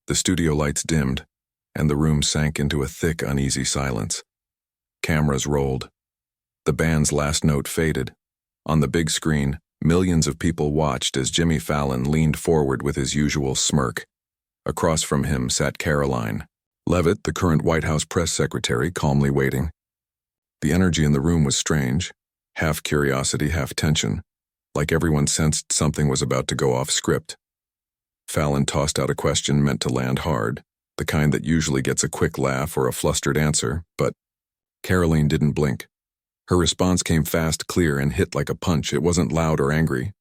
The studio lights dimmed, and the room sank into a thick, uneasy silence. Cameras rolled. The band's last note faded. On the big screen, millions of people watched as Jimmy Fallon leaned forward with his usual smirk. Across from him sat Karoline Leavitt, the current White House press secretary, calmly waiting. The energy in the room was strange, half curiosity, half tension, like everyone sensed something was about to go off script. Fallon tossed out a question meant to land hard, the kind that usually gets a quick laugh or a flustered answer, but Karoline didn't blink. Her response came fast, clear, and hit like a punch. It wasn't loud or angry.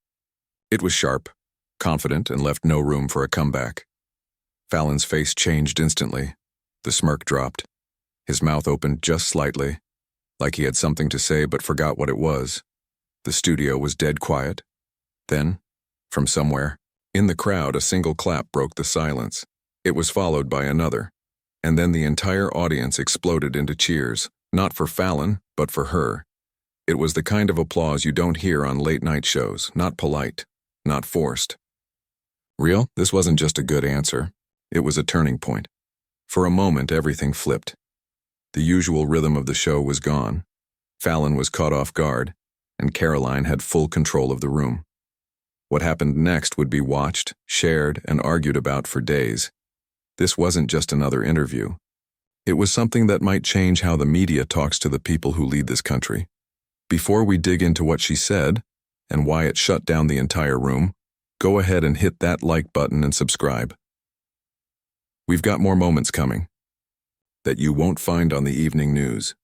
It was sharp, confident, and left no room for a comeback. Fallon's face changed instantly. The smirk dropped. His mouth opened just slightly, like he had something to say but forgot what it was. The studio was dead quiet. Then, from somewhere, in the crowd, a single clap broke the silence. It was followed by another, and then the entire audience exploded into cheers, not for Fallon, but for her. It was the kind of applause you don't hear on late-night shows, not polite, not forced. Real? This wasn't just a good answer. It was a turning point. For a moment, everything flipped. The usual rhythm of the show was gone. Fallon was caught off guard, and Karoline had full control of the room. What happened next would be watched, shared, and argued about for days. This wasn't just another interview. It was something that might change how the media talks to the people who lead this country. Before we dig into what she said, and why it shut down the entire room, go ahead and hit that like button and subscribe. We've got more moments coming that you won't find on the evening news.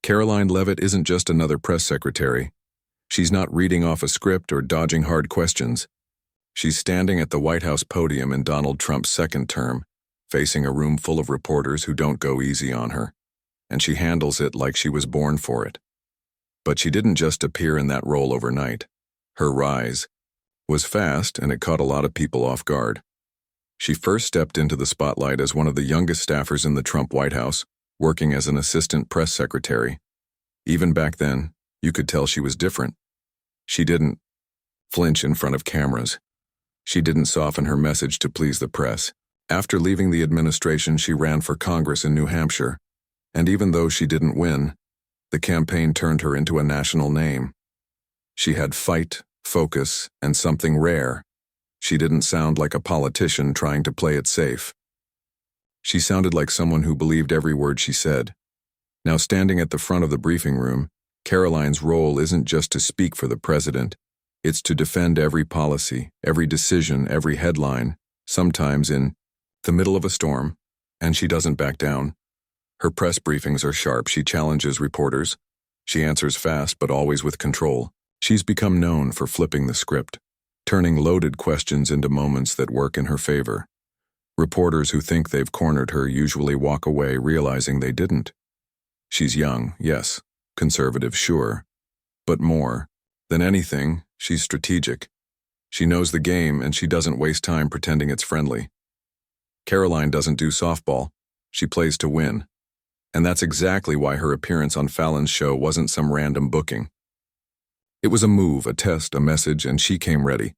Karoline Leavitt isn't just another press secretary. She's not reading off a script or dodging hard questions. She's standing at the White House podium in Donald Trump's second term, facing a room full of reporters who don't go easy on her, and she handles it like she was born for it. But she didn't just appear in that role overnight. Her rise was fast, and it caught a lot of people off guard. She first stepped into the spotlight as one of the youngest staffers in the Trump White House, working as an assistant press secretary. Even back then, you could tell she was different. She didn't flinch in front of cameras. She didn't soften her message to please the press. After leaving the administration, she ran for Congress in New Hampshire, and even though she didn't win, the campaign turned her into a national name. She had fight, focus, and something rare. She didn't sound like a politician trying to play it safe. She sounded like someone who believed every word she said. Now, standing at the front of the briefing room, Karoline's role isn't just to speak for the president. It's to defend every policy, every decision, every headline, sometimes in the middle of a storm, and she doesn't back down. Her press briefings are sharp. She challenges reporters. She answers fast, but always with control. She's become known for flipping the script, turning loaded questions into moments that work in her favor. Reporters who think they've cornered her usually walk away realizing they didn't. She's young, yes, conservative, sure, but more than anything, she's strategic. She knows the game, and she doesn't waste time pretending it's friendly. Karoline doesn't do softball. She plays to win. And that's exactly why her appearance on Fallon's show wasn't some random booking. It was a move, a test, a message, and she came ready.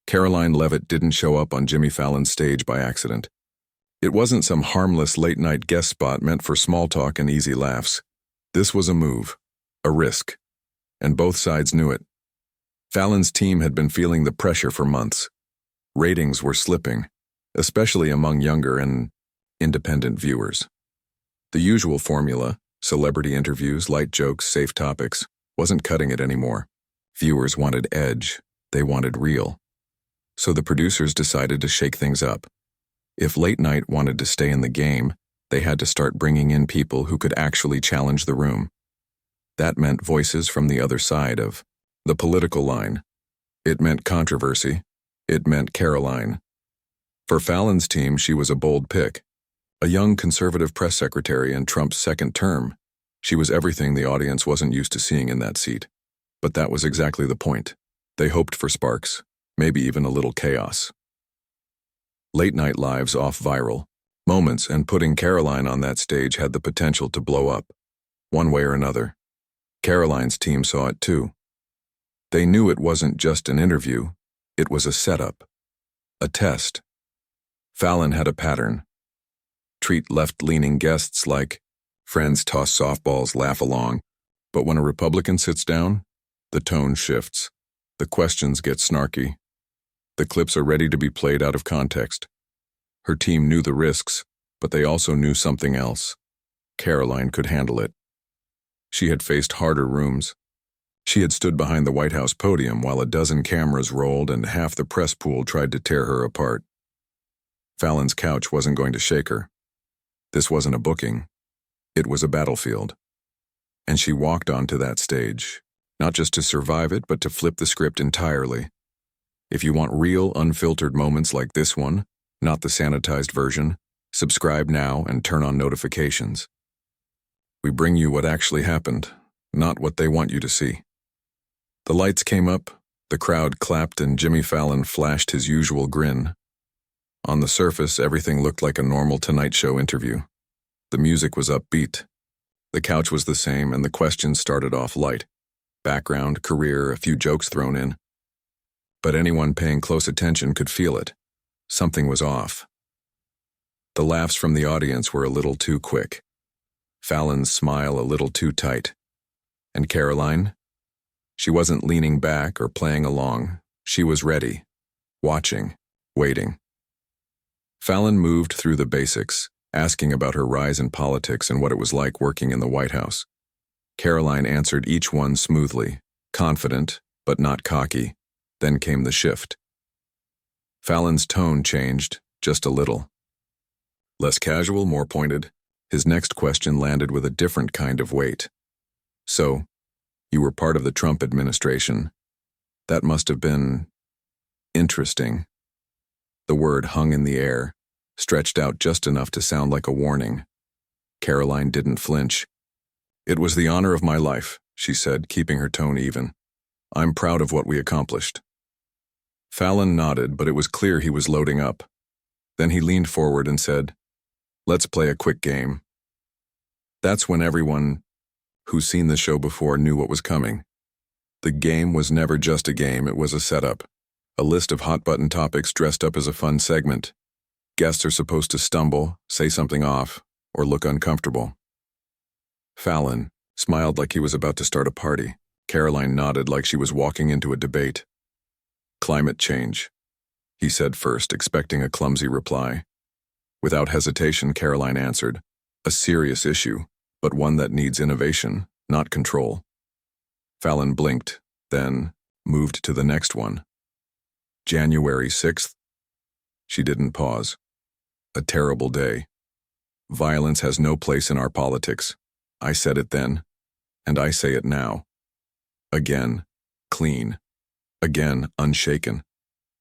Karoline Leavitt didn't show up on Jimmy Fallon's stage by accident. It wasn't some harmless late-night guest spot meant for small talk and easy laughs. This was a move, a risk, and both sides knew it. Fallon's team had been feeling the pressure for months. Ratings were slipping, especially among younger and independent viewers. The usual formula, celebrity interviews, light jokes, safe topics, wasn't cutting it anymore. Viewers wanted edge. They wanted real. So the producers decided to shake things up. If late night wanted to stay in the game, they had to start bringing in people who could actually challenge the room. That meant voices from the other side of the political line. It meant controversy. It meant Karoline. For Fallon's team, she was a bold pick. A young conservative press secretary in Trump's second term. She was everything the audience wasn't used to seeing in that seat. But that was exactly the point. They hoped for sparks, maybe even a little chaos. Late-night lives off viral. Moments, and putting Karoline on that stage had the potential to blow up, one way or another. Karoline's team saw it too. They knew it wasn't just an interview, it was a setup, a test. Fallon had a pattern. Treat left-leaning guests like friends toss softballs, laugh along, but when a Republican sits down, the tone shifts. The questions get snarky. The clips are ready to be played out of context. Her team knew the risks, but they also knew something else. Karoline could handle it. She had faced harder rooms. She had stood behind the White House podium while a dozen cameras rolled and half the press pool tried to tear her apart. Fallon's couch wasn't going to shake her. This wasn't a booking. It was a battlefield. And she walked onto that stage, not just to survive it, but to flip the script entirely. If you want real, unfiltered moments like this one, not the sanitized version, subscribe now and turn on notifications. We bring you what actually happened, not what they want you to see. The lights came up, the crowd clapped, and Jimmy Fallon flashed his usual grin. On the surface, everything looked like a normal Tonight Show interview. The music was upbeat. The couch was the same, and the questions started off light. Background, career, a few jokes thrown in. But anyone paying close attention could feel it. Something was off. The laughs from the audience were a little too quick. Fallon's smile a little too tight. And Karoline? She wasn't leaning back or playing along. She was ready, watching, waiting. Fallon moved through the basics, asking about her rise in politics and what it was like working in the White House. Karoline answered each one smoothly, confident, but not cocky. Then came the shift. Fallon's tone changed, just a little. Less casual, more pointed. His next question landed with a different kind of weight. So, you were part of the Trump administration. That must have been interesting. The word hung in the air, stretched out just enough to sound like a warning. Karoline didn't flinch. It was the honor of my life, she said, keeping her tone even. I'm proud of what we accomplished. Fallon nodded, but it was clear he was loading up. Then he leaned forward and said, "Let's play a quick game." That's when everyone who's seen the show before knew what was coming. The game was never just a game, it was a setup. A list of hot-button topics dressed up as a fun segment. Guests are supposed to stumble, say something off, or look uncomfortable. Fallon smiled like he was about to start a party. Karoline nodded like she was walking into a debate. Climate change, he said first, expecting a clumsy reply. Without hesitation, Karoline answered, a serious issue, but one that needs innovation, not control. Fallon blinked, then moved to the next one. January 6th? She didn't pause. A terrible day. Violence has no place in our politics. I said it then, and I say it now. Again, clean. Again, unshaken.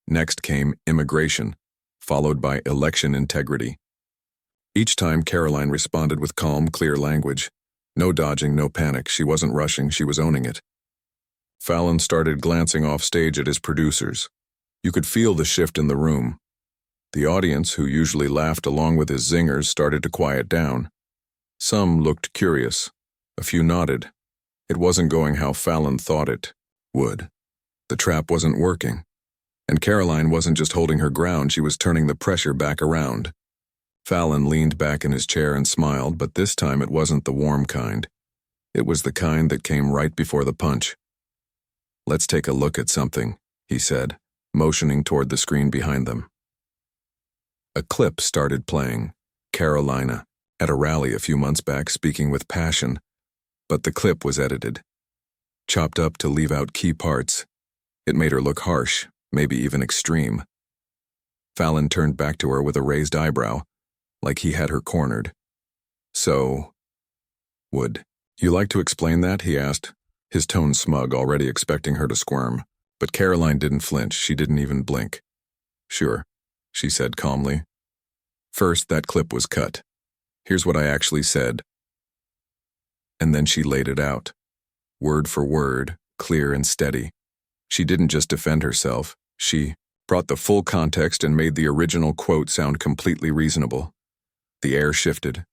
Next came immigration, followed by election integrity. Each time Karoline responded with calm, clear language. No dodging, no panic. She wasn't rushing, she was owning it. Fallon started glancing off stage at his producers. You could feel the shift in the room. The audience, who usually laughed along with his zingers, started to quiet down. Some looked curious. A few nodded. It wasn't going how Fallon thought it would. The trap wasn't working. And Karoline wasn't just holding her ground, she was turning the pressure back around. Fallon leaned back in his chair and smiled, but this time it wasn't the warm kind. It was the kind that came right before the punch. Let's take a look at something, he said, motioning toward the screen behind them. A clip started playing. Karoline, at a rally a few months back, speaking with passion, but the clip was edited. Chopped up to leave out key parts. It made her look harsh, maybe even extreme. Fallon turned back to her with a raised eyebrow, like he had her cornered. So, would you like to explain that? He asked, his tone smug, already expecting her to squirm. But Karoline didn't flinch, she didn't even blink. Sure, she said calmly. First, that clip was cut. Here's what I actually said. And then she laid it out. Word for word, clear and steady. She didn't just defend herself, she brought the full context and made the original quote sound completely reasonable. The air shifted.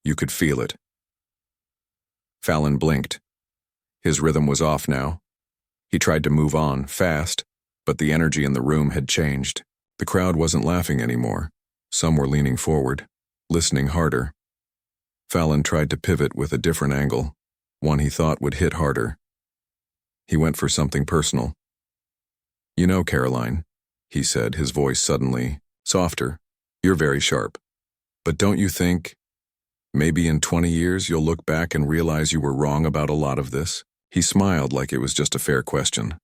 You could feel it. Fallon blinked. His rhythm was off now. He tried to move on, fast, but the energy in the room had changed. The crowd wasn't laughing anymore. Some were leaning forward, listening harder. Fallon tried to pivot with a different angle, one he thought would hit harder. He went for something personal. "You know, Karoline," he said, his voice suddenly softer, "you're very sharp. But don't you think, maybe in 20 years you'll look back and realize you were wrong about a lot of this?" He smiled like it was just a fair question.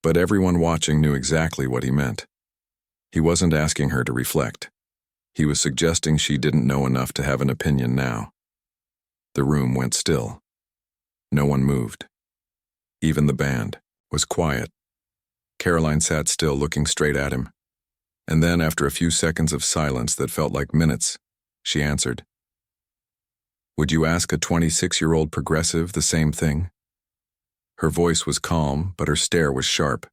But everyone watching knew exactly what he meant. He wasn't asking her to reflect. He was suggesting she didn't know enough to have an opinion now. The room went still. No one moved. Even the band was quiet. Karoline sat still, looking straight at him. And then, after a few seconds of silence that felt like minutes, she answered, "Would you ask a 26-year-old progressive the same thing?" Her voice was calm, but her stare was sharp.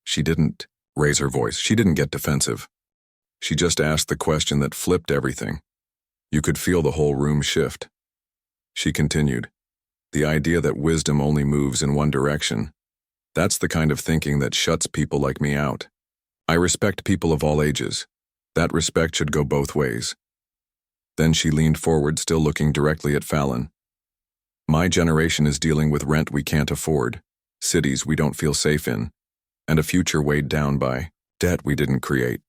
She didn't raise her voice. She didn't get defensive. She just asked the question that flipped everything. You could feel the whole room shift. She continued, "The idea that wisdom only moves in one direction, that's the kind of thinking that shuts people like me out. I respect people of all ages. That respect should go both ways." Then she leaned forward, still looking directly at Fallon. "My generation is dealing with rent we can't afford, cities we don't feel safe in, and a future weighed down by debt we didn't create.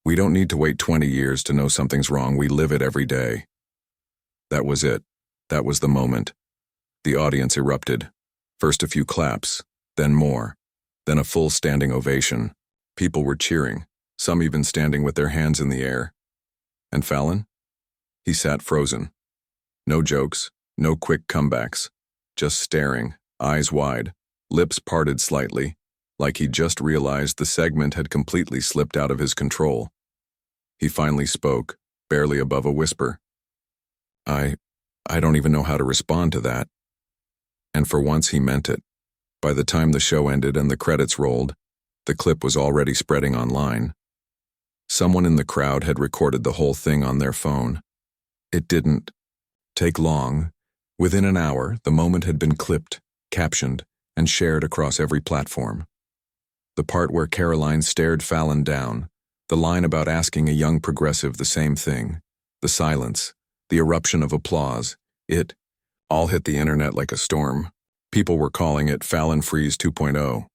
We don't need to wait 20 years to know something's wrong. We live it every day." That was it. That was the moment. The audience erupted. First a few claps, then more, then a full standing ovation. People were cheering, some even standing with their hands in the air. And Fallon? He sat frozen. No jokes, no quick comebacks, just staring, eyes wide, lips parted slightly, like he just realized the segment had completely slipped out of his control. He finally spoke, barely above a whisper. I don't even know how to respond to that." And for once he meant it. By the time the show ended and the credits rolled, the clip was already spreading online. Someone in the crowd had recorded the whole thing on their phone. It didn't take long. Within an hour, the moment had been clipped, captioned, and shared across every platform. The part where Karoline stared Fallon down, the line about asking a young progressive the same thing, the silence, the eruption of applause, it all hit the internet like a storm. People were calling it Fallon Freeze 2.0.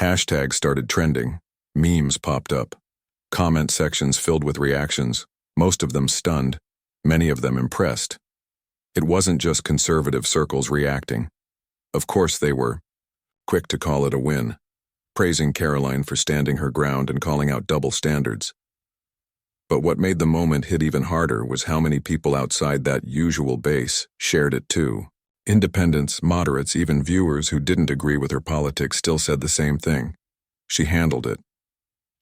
Hashtags started trending. Memes popped up. Comment sections filled with reactions, most of them stunned, many of them impressed. It wasn't just conservative circles reacting. Of course they were quick to call it a win, praising Karoline for standing her ground and calling out double standards. But what made the moment hit even harder was how many people outside that usual base shared it too. Independents, moderates, even viewers who didn't agree with her politics still said the same thing. She handled it.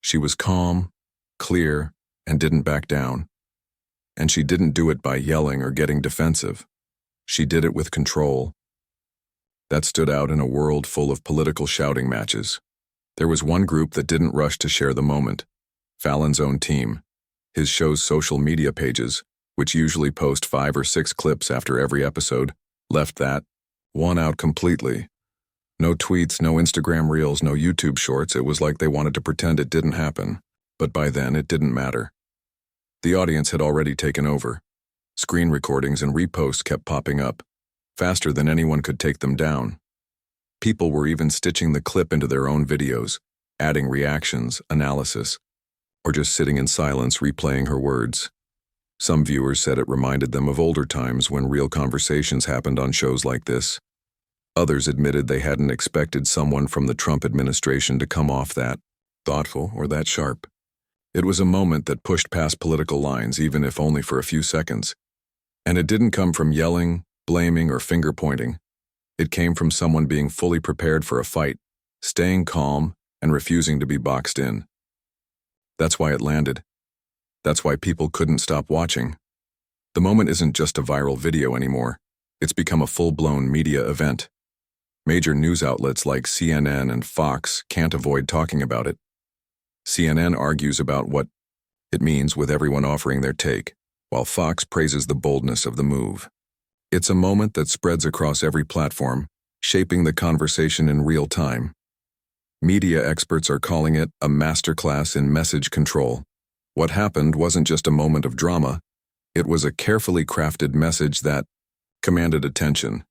She was calm, clear, and didn't back down. And she didn't do it by yelling or getting defensive. She did it with control. That stood out in a world full of political shouting matches. There was one group that didn't rush to share the moment. Fallon's own team. His show's social media pages, which usually post 5 or 6 clips after every episode, left that one out completely. No tweets, no Instagram reels, no YouTube shorts. It was like they wanted to pretend it didn't happen. But by then, it didn't matter. The audience had already taken over. Screen recordings and reposts kept popping up, faster than anyone could take them down. People were even stitching the clip into their own videos, adding reactions, analysis, or just sitting in silence replaying her words. Some viewers said it reminded them of older times when real conversations happened on shows like this. Others admitted they hadn't expected someone from the Trump administration to come off that thoughtful or that sharp. It was a moment that pushed past political lines, even if only for a few seconds. And it didn't come from yelling, blaming, or finger-pointing. It came from someone being fully prepared for a fight, staying calm, and refusing to be boxed in. That's why it landed. That's why people couldn't stop watching. The moment isn't just a viral video anymore. It's become a full-blown media event. Major news outlets like CNN and Fox can't avoid talking about it. CNN argues about what it means with everyone offering their take, while Fox praises the boldness of the move. It's a moment that spreads across every platform, shaping the conversation in real time. Media experts are calling it a masterclass in message control. What happened wasn't just a moment of drama, it was a carefully crafted message that commanded attention.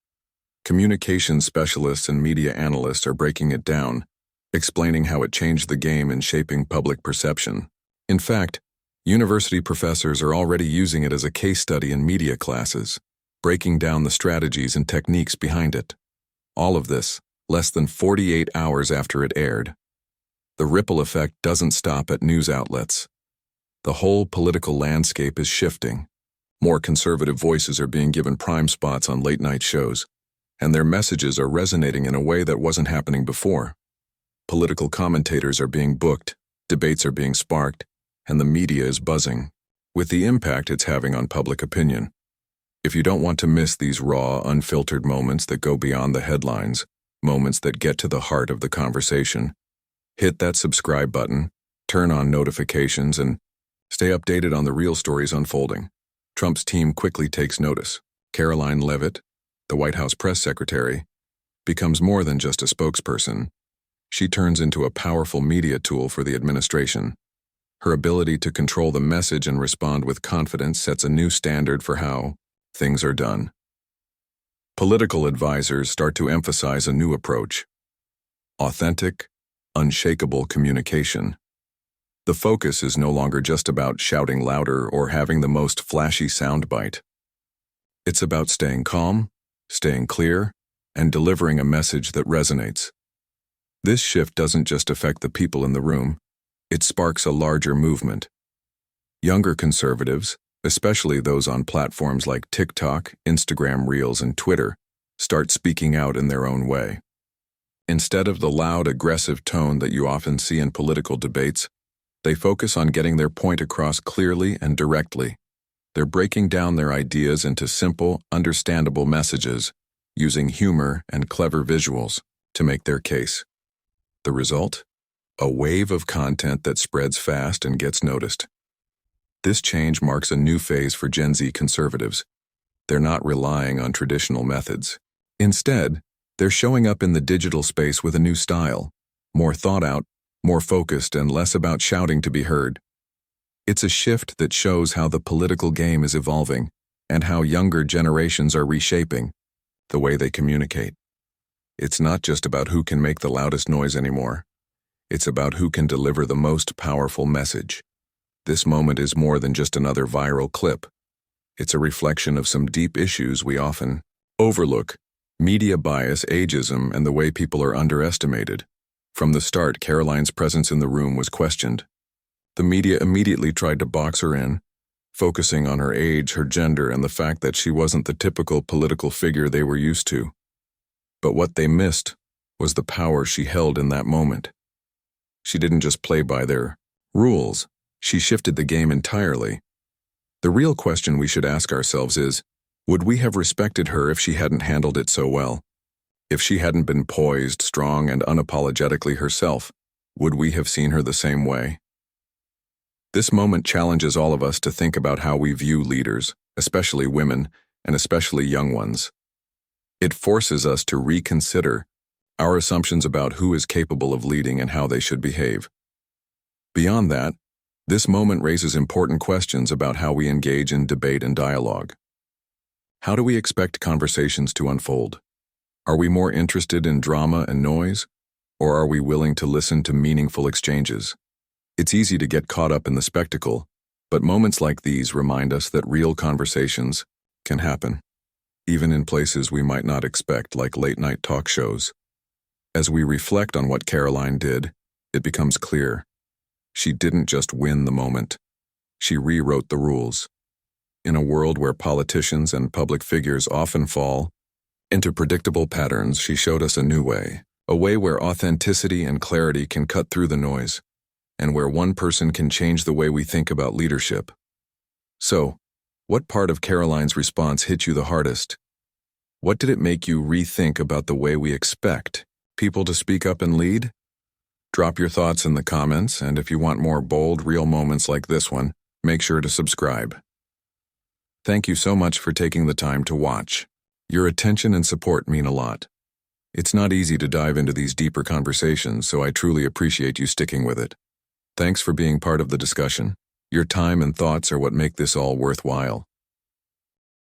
Communication specialists and media analysts are breaking it down, explaining how it changed the game in shaping public perception. In fact, university professors are already using it as a case study in media classes, breaking down the strategies and techniques behind it. All of this, less than 48 hours after it aired. The ripple effect doesn't stop at news outlets. The whole political landscape is shifting. More conservative voices are being given prime spots on late-night shows, and their messages are resonating in a way that wasn't happening before. Political commentators are being booked, debates are being sparked, and the media is buzzing, with the impact it's having on public opinion. If you don't want to miss these raw, unfiltered moments that go beyond the headlines, moments that get to the heart of the conversation, hit that subscribe button, turn on notifications, and stay updated on the real stories unfolding. Trump's team quickly takes notice. Karoline Leavitt, the White House press secretary, becomes more than just a spokesperson. She turns into a powerful media tool for the administration. Her ability to control the message and respond with confidence sets a new standard for how things are done. Political advisors start to emphasize a new approach: authentic, unshakable communication. The focus is no longer just about shouting louder or having the most flashy soundbite. It's about staying calm, staying clear, and delivering a message that resonates. This shift doesn't just affect the people in the room, it sparks a larger movement. Younger conservatives, especially those on platforms like TikTok, Instagram Reels, and Twitter, start speaking out in their own way. Instead of the loud, aggressive tone that you often see in political debates, they focus on getting their point across clearly and directly. They're breaking down their ideas into simple, understandable messages, using humor and clever visuals to make their case. The result? A wave of content that spreads fast and gets noticed. This change marks a new phase for Gen Z conservatives. They're not relying on traditional methods. Instead, they're showing up in the digital space with a new style, more thought out, more focused, and less about shouting to be heard. It's a shift that shows how the political game is evolving and how younger generations are reshaping the way they communicate. It's not just about who can make the loudest noise anymore. It's about who can deliver the most powerful message. This moment is more than just another viral clip. It's a reflection of some deep issues we often overlook: media bias, ageism, and the way people are underestimated. From the start, Karoline's presence in the room was questioned. The media immediately tried to box her in, focusing on her age, her gender, and the fact that she wasn't the typical political figure they were used to. But what they missed was the power she held in that moment. She didn't just play by their rules, she shifted the game entirely. The real question we should ask ourselves is, would we have respected her if she hadn't handled it so well? If she hadn't been poised, strong, and unapologetically herself, would we have seen her the same way? This moment challenges all of us to think about how we view leaders, especially women, and especially young ones. It forces us to reconsider our assumptions about who is capable of leading and how they should behave. Beyond that, this moment raises important questions about how we engage in debate and dialogue. How do we expect conversations to unfold? Are we more interested in drama and noise, or are we willing to listen to meaningful exchanges? It's easy to get caught up in the spectacle, but moments like these remind us that real conversations can happen, even in places we might not expect, like late-night talk shows. As we reflect on what Karoline did, it becomes clear. She didn't just win the moment. She rewrote the rules. In a world where politicians and public figures often fall into predictable patterns, she showed us a new way, a way where authenticity and clarity can cut through the noise, and where one person can change the way we think about leadership. So, what part of Karoline's response hit you the hardest? What did it make you rethink about the way we expect people to speak up and lead? Drop your thoughts in the comments, and if you want more bold, real moments like this one, make sure to subscribe. Thank you so much for taking the time to watch. Your attention and support mean a lot. It's not easy to dive into these deeper conversations, so I truly appreciate you sticking with it. Thanks for being part of the discussion. Your time and thoughts are what make this all worthwhile.